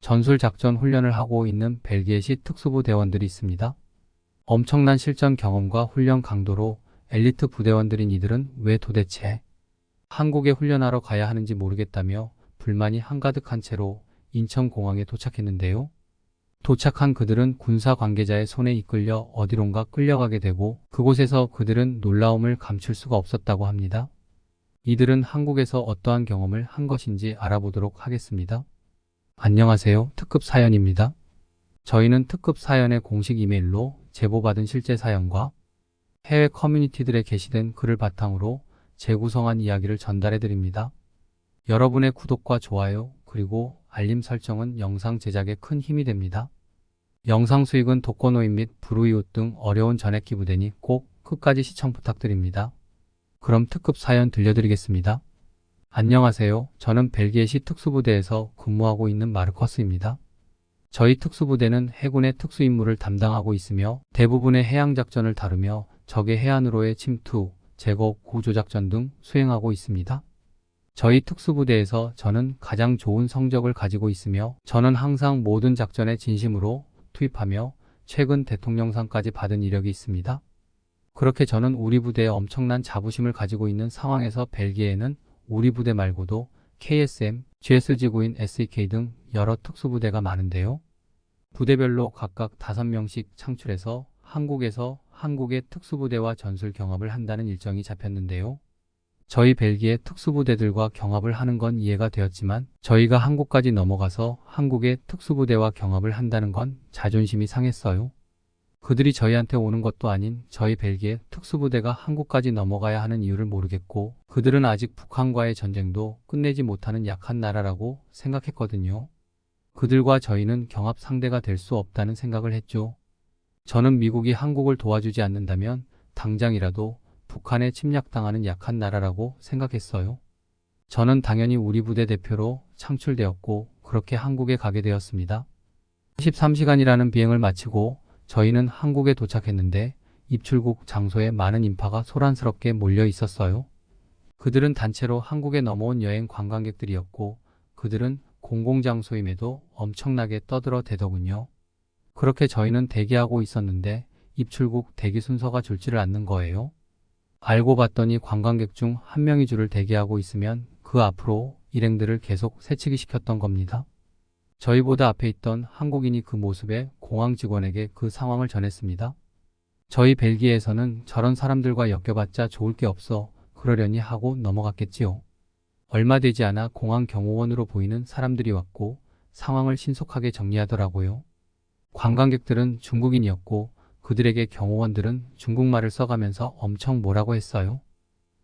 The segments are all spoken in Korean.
전술작전 훈련을 하고 있는 벨기에시 특수부 대원들이 있습니다. 엄청난 실전 경험과 훈련 강도로 엘리트 부대원들인 이들은 왜 도대체 한국에 훈련하러 가야 하는지 모르겠다며 불만이 한가득한 채로 인천공항에 도착했는데요. 도착한 그들은 군사 관계자의 손에 이끌려 어디론가 끌려가게 되고 그곳에서 그들은 놀라움을 감출 수가 없었다고 합니다. 이들은 한국에서 어떠한 경험을 한 것인지 알아보도록 하겠습니다. 안녕하세요. 특급 사연입니다. 저희는 특급 사연의 공식 이메일로 제보받은 실제 사연과 해외 커뮤니티들에 게시된 글을 바탕으로 재구성한 이야기를 전달해 드립니다. 여러분의 구독과 좋아요 그리고 알림 설정은 영상 제작에 큰 힘이 됩니다. 영상 수익은 독거노인 및 불우이웃 등 어려운 전액 기부되니 꼭 끝까지 시청 부탁드립니다. 그럼 특급 사연 들려드리겠습니다. 안녕하세요. 저는 벨기에시 특수부대에서 근무하고 있는 마르커스입니다. 저희 특수부대는 해군의 특수임무를 담당하고 있으며 대부분의 해양작전을 다루며 적의 해안으로의 침투, 제거, 구조작전 등 수행하고 있습니다. 저희 특수부대에서 저는 가장 좋은 성적을 가지고 있으며 저는 항상 모든 작전에 진심으로 투입하며 최근 대통령상까지 받은 이력이 있습니다. 그렇게 저는 우리 부대에 엄청난 자부심을 가지고 있는 상황에서 벨기에에는 우리 부대 말고도 KSM, GS지구인 SEK 등 여러 특수부대가 많은데요. 부대별로 각각 5명씩 창출해서 한국에서 한국의 특수부대와 전술 경합을 한다는 일정이 잡혔는데요. 저희 벨기에 특수부대들과 경합을 하는 건 이해가 되었지만 저희가 한국까지 넘어가서 한국의 특수부대와 경합을 한다는 건 자존심이 상했어요. 그들이 저희한테 오는 것도 아닌 저희 벨기에 특수부대가 한국까지 넘어가야 하는 이유를 모르겠고 그들은 아직 북한과의 전쟁도 끝내지 못하는 약한 나라라고 생각했거든요. 그들과 저희는 경합 상대가 될 수 없다는 생각을 했죠. 저는 미국이 한국을 도와주지 않는다면 당장이라도 북한에 침략당하는 약한 나라라고 생각했어요. 저는 당연히 우리 부대 대표로 창출되었고 그렇게 한국에 가게 되었습니다. 13시간이라는 비행을 마치고 저희는 한국에 도착했는데 입출국 장소에 많은 인파가 소란스럽게 몰려 있었어요. 그들은 단체로 한국에 넘어온 여행 관광객들이었고 그들은 공공장소임에도 엄청나게 떠들어대더군요. 그렇게 저희는 대기하고 있었는데 입출국 대기 순서가 줄지를 않는 거예요. 알고 봤더니 관광객 중 한 명이 줄을 대기하고 있으면 그 앞으로 일행들을 계속 새치기 시켰던 겁니다. 저희보다 앞에 있던 한국인이 그 모습에 공항 직원에게 그 상황을 전했습니다. 저희 벨기에에서는 저런 사람들과 엮여봤자 좋을 게 없어 그러려니 하고 넘어갔겠지요. 얼마 되지 않아 공항 경호원으로 보이는 사람들이 왔고 상황을 신속하게 정리하더라고요. 관광객들은 중국인이었고 그들에게 경호원들은 중국말을 써가면서 엄청 뭐라고 했어요.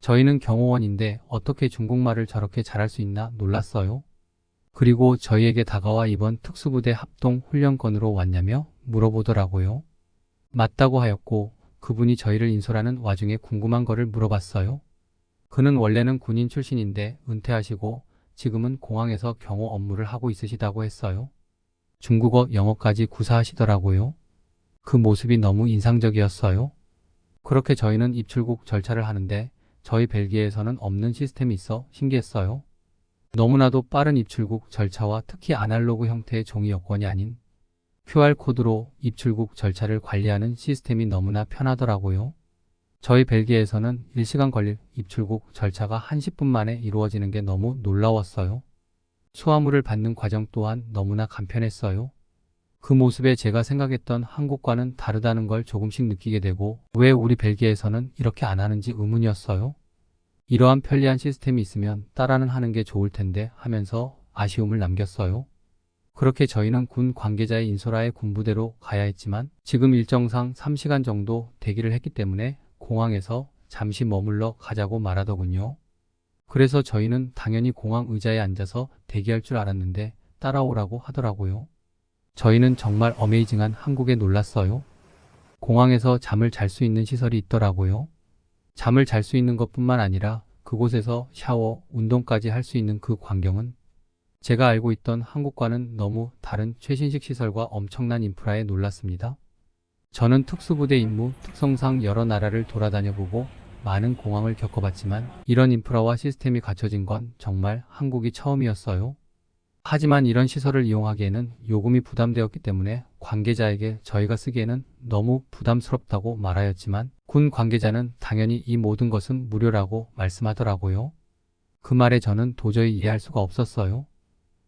저희는 경호원인데 어떻게 중국말을 저렇게 잘할 수 있나 놀랐어요. 그리고 저희에게 다가와 이번 특수부대 합동 훈련건으로 왔냐며 물어보더라고요. 맞다고 하였고 그분이 저희를 인솔하는 와중에 궁금한 거를 물어봤어요. 그는 원래는 군인 출신인데 은퇴하시고 지금은 공항에서 경호 업무를 하고 있으시다고 했어요. 중국어, 영어까지 구사하시더라고요. 그 모습이 너무 인상적이었어요. 그렇게 저희는 입출국 절차를 하는데 저희 벨기에에서는 없는 시스템이 있어 신기했어요. 너무나도 빠른 입출국 절차와 특히 아날로그 형태의 종이 여권이 아닌 QR코드로 입출국 절차를 관리하는 시스템이 너무나 편하더라고요. 저희 벨기에에서는 1시간 걸릴 입출국 절차가 한 10분 만에 이루어지는 게 너무 놀라웠어요. 수화물을 받는 과정 또한 너무나 간편했어요. 그 모습에 제가 생각했던 한국과는 다르다는 걸 조금씩 느끼게 되고 왜 우리 벨기에에서는 이렇게 안 하는지 의문이었어요. 이러한 편리한 시스템이 있으면 따라는 하는 게 좋을 텐데 하면서 아쉬움을 남겼어요. 그렇게 저희는 군 관계자의 인솔하에 군부대로 가야 했지만 지금 일정상 3시간 정도 대기를 했기 때문에 공항에서 잠시 머물러 가자고 말하더군요. 그래서 저희는 당연히 공항 의자에 앉아서 대기할 줄 알았는데 따라오라고 하더라고요. 저희는 정말 어메이징한 한국에 놀랐어요. 공항에서 잠을 잘 수 있는 시설이 있더라고요. 잠을 잘 수 있는 것뿐만 아니라 그곳에서 샤워, 운동까지 할 수 있는 그 광경은 제가 알고 있던 한국과는 너무 다른 최신식 시설과 엄청난 인프라에 놀랐습니다. 저는 특수부대 임무 특성상 여러 나라를 돌아다녀보고 많은 공항을 겪어봤지만 이런 인프라와 시스템이 갖춰진 건 정말 한국이 처음이었어요. 하지만 이런 시설을 이용하기에는 요금이 부담되었기 때문에 관계자에게 저희가 쓰기에는 너무 부담스럽다고 말하였지만 군 관계자는 당연히 이 모든 것은 무료라고 말씀하더라고요. 그 말에 저는 도저히 이해할 수가 없었어요.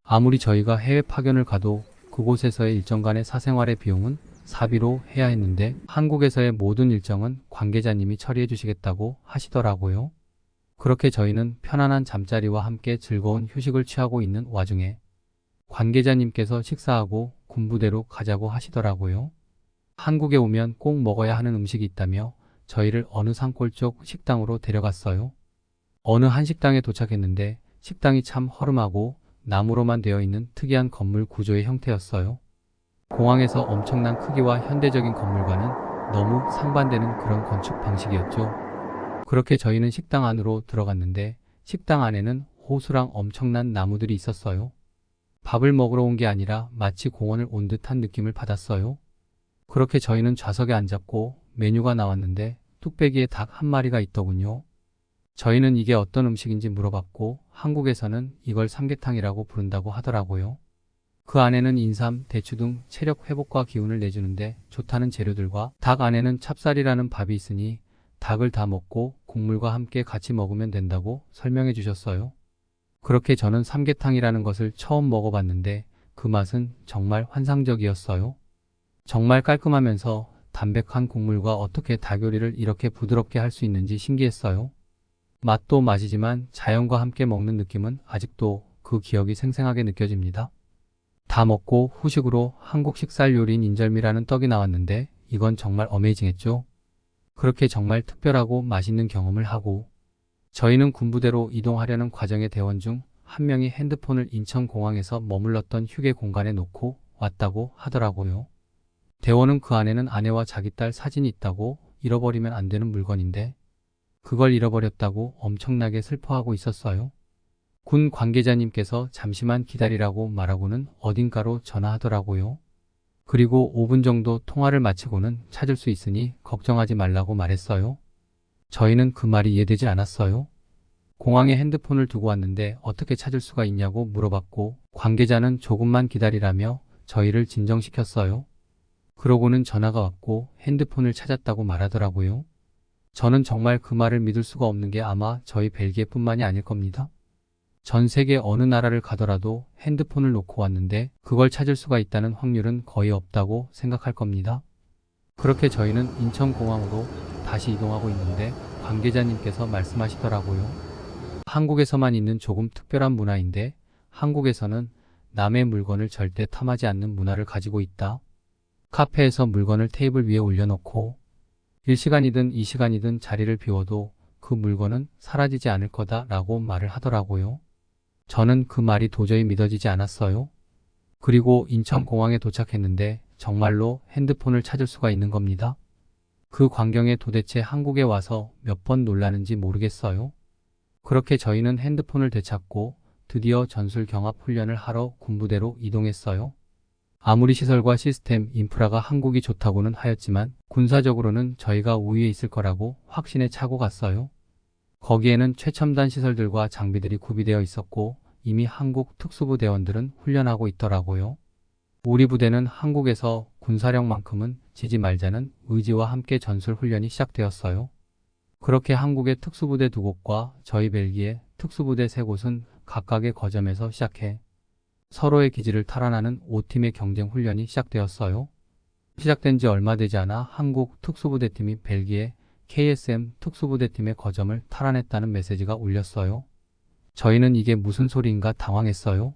아무리 저희가 해외 파견을 가도 그곳에서의 일정간의 사생활의 비용은 사비로 해야 했는데 한국에서의 모든 일정은 관계자님이 처리해 주시겠다고 하시더라고요. 그렇게 저희는 편안한 잠자리와 함께 즐거운 휴식을 취하고 있는 와중에 관계자님께서 식사하고 군부대로 가자고 하시더라고요. 한국에 오면 꼭 먹어야 하는 음식이 있다며 저희를 어느 산골 쪽 식당으로 데려갔어요. 어느 한식당에 도착했는데 식당이 참 허름하고 나무로만 되어 있는 특이한 건물 구조의 형태였어요. 공항에서 엄청난 크기와 현대적인 건물과는 너무 상반되는 그런 건축 방식이었죠. 그렇게 저희는 식당 안으로 들어갔는데 식당 안에는 호수랑 엄청난 나무들이 있었어요. 밥을 먹으러 온 게 아니라 마치 공원을 온 듯한 느낌을 받았어요. 그렇게 저희는 좌석에 앉았고 메뉴가 나왔는데 뚝배기에 닭 한 마리가 있더군요. 저희는 이게 어떤 음식인지 물어봤고 한국에서는 이걸 삼계탕이라고 부른다고 하더라고요. 그 안에는 인삼, 대추 등 체력 회복과 기운을 내주는데 좋다는 재료들과 닭 안에는 찹쌀이라는 밥이 있으니 닭을 다 먹고 국물과 함께 같이 먹으면 된다고 설명해 주셨어요. 그렇게 저는 삼계탕이라는 것을 처음 먹어봤는데 그 맛은 정말 환상적이었어요. 정말 깔끔하면서 담백한 국물과 어떻게 닭 요리를 이렇게 부드럽게 할 수 있는지 신기했어요. 맛도 맛이지만 자연과 함께 먹는 느낌은 아직도 그 기억이 생생하게 느껴집니다. 다 먹고 후식으로 한국 식살 요리인 인절미라는 떡이 나왔는데 이건 정말 어메이징했죠. 그렇게 정말 특별하고 맛있는 경험을 하고 저희는 군부대로 이동하려는 과정의 대원 중 한 명이 핸드폰을 인천공항에서 머물렀던 휴게 공간에 놓고 왔다고 하더라고요. 대원은 그 안에는 아내와 자기 딸 사진이 있다고 잃어버리면 안 되는 물건인데 그걸 잃어버렸다고 엄청나게 슬퍼하고 있었어요. 군 관계자님께서 잠시만 기다리라고 말하고는 어딘가로 전화하더라고요. 그리고 5분 정도 통화를 마치고는 찾을 수 있으니 걱정하지 말라고 말했어요. 저희는 그 말이 이해되지 않았어요. 공항에 핸드폰을 두고 왔는데 어떻게 찾을 수가 있냐고 물어봤고 관계자는 조금만 기다리라며 저희를 진정시켰어요. 그러고는 전화가 왔고 핸드폰을 찾았다고 말하더라고요. 저는 정말 그 말을 믿을 수가 없는 게 아마 저희 벨기에뿐만이 아닐 겁니다. 전 세계 어느 나라를 가더라도 핸드폰을 놓고 왔는데 그걸 찾을 수가 있다는 확률은 거의 없다고 생각할 겁니다. 그렇게 저희는 인천공항으로 다시 이동하고 있는데 관계자님께서 말씀하시더라고요. 한국에서만 있는 조금 특별한 문화인데 한국에서는 남의 물건을 절대 탐하지 않는 문화를 가지고 있다. 카페에서 물건을 테이블 위에 올려놓고 1시간이든 2시간이든 자리를 비워도 그 물건은 사라지지 않을 거다라고 말을 하더라고요. 저는 그 말이 도저히 믿어지지 않았어요. 그리고 인천공항에 도착했는데 정말로 핸드폰을 찾을 수가 있는 겁니다. 그 광경에 도대체 한국에 와서 몇 번 놀라는지 모르겠어요. 그렇게 저희는 핸드폰을 되찾고 드디어 전술 경합 훈련을 하러 군부대로 이동했어요. 아무리 시설과 시스템, 인프라가 한국이 좋다고는 하였지만 군사적으로는 저희가 우위에 있을 거라고 확신에 차고 갔어요. 거기에는 최첨단 시설들과 장비들이 구비되어 있었고 이미 한국 특수부 대원들은 훈련하고 있더라고요. 우리 부대는 한국에서 군사력만큼은 지지 말자는 의지와 함께 전술 훈련이 시작되었어요. 그렇게 한국의 특수부대 2곳과 저희 벨기에 특수부대 3곳은 각각의 거점에서 시작해 서로의 기지를 탈환하는 5팀의 경쟁 훈련이 시작되었어요. 시작된 지 얼마 되지 않아 한국 특수부대팀이 벨기에 KSM 특수부대팀의 거점을 탈환했다는 메시지가 울렸어요. 저희는 이게 무슨 소리인가 당황했어요.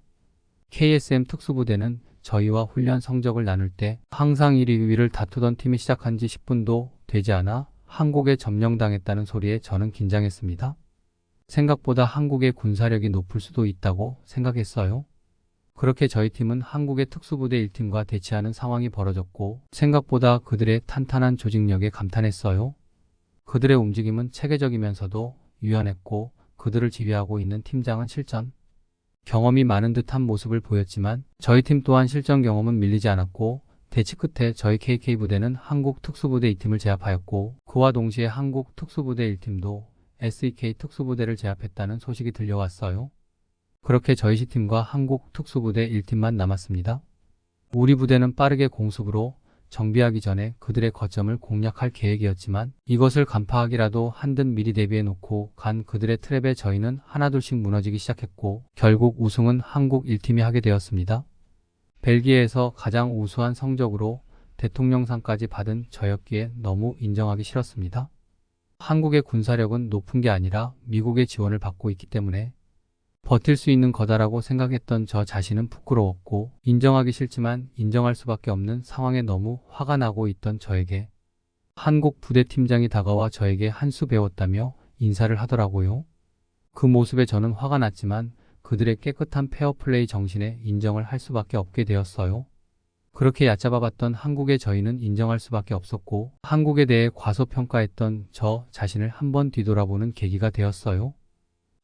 KSM 특수부대는 저희와 훈련 성적을 나눌 때 항상 1위, 2위를 다투던 팀이 시작한 지 10분도 되지 않아 한국에 점령당했다는 소리에 저는 긴장했습니다. 생각보다 한국의 군사력이 높을 수도 있다고 생각했어요. 그렇게 저희 팀은 한국의 특수부대 1팀과 대치하는 상황이 벌어졌고 생각보다 그들의 탄탄한 조직력에 감탄했어요. 그들의 움직임은 체계적이면서도 유연했고 그들을 지휘하고 있는 팀장은 실전 경험이 많은 듯한 모습을 보였지만 저희 팀 또한 실전 경험은 밀리지 않았고 대치 끝에 저희 KK 부대는 한국 특수부대 2팀을 제압하였고 그와 동시에 한국 특수부대 1팀도 SEK 특수부대를 제압했다는 소식이 들려왔어요. 그렇게 저희 시팀과 한국 특수부대 1팀만 남았습니다. 우리 부대는 빠르게 공습으로 정비하기 전에 그들의 거점을 공략할 계획이었지만 이것을 간파하기라도 한 듯 미리 대비해 놓고 간 그들의 트랩에 저희는 하나둘씩 무너지기 시작했고 결국 우승은 한국 1팀이 하게 되었습니다. 벨기에에서 가장 우수한 성적으로 대통령상까지 받은 저였기에 너무 인정하기 싫었습니다. 한국의 군사력은 높은 게 아니라 미국의 지원을 받고 있기 때문에 버틸 수 있는 거다라고 생각했던 저 자신은 부끄러웠고 인정하기 싫지만 인정할 수밖에 없는 상황에 너무 화가 나고 있던 저에게 한국 부대팀장이 다가와 저에게 한 수 배웠다며 인사를 하더라고요. 그 모습에 저는 화가 났지만 그들의 깨끗한 페어플레이 정신에 인정을 할 수밖에 없게 되었어요. 그렇게 얕잡아봤던 한국의 저희는 인정할 수밖에 없었고 한국에 대해 과소평가했던 저 자신을 한번 뒤돌아보는 계기가 되었어요.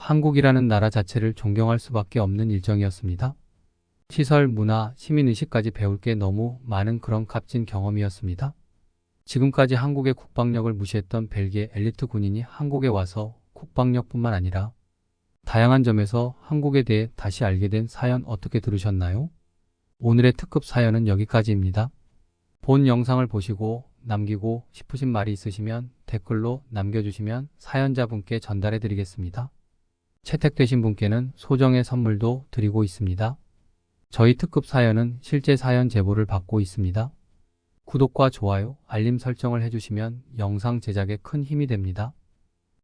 한국이라는 나라 자체를 존경할 수밖에 없는 일정이었습니다. 시설, 문화, 시민의식까지 배울 게 너무 많은 그런 값진 경험이었습니다. 지금까지 한국의 국방력을 무시했던 벨기에 엘리트 군인이 한국에 와서 국방력뿐만 아니라 다양한 점에서 한국에 대해 다시 알게 된 사연 어떻게 들으셨나요? 오늘의 특급 사연은 여기까지입니다. 본 영상을 보시고 남기고 싶으신 말이 있으시면 댓글로 남겨주시면 사연자분께 전달해 드리겠습니다. 채택되신 분께는 소정의 선물도 드리고 있습니다. 저희 특급 사연은 실제 사연 제보를 받고 있습니다. 구독과 좋아요, 알림 설정을 해주시면 영상 제작에 큰 힘이 됩니다.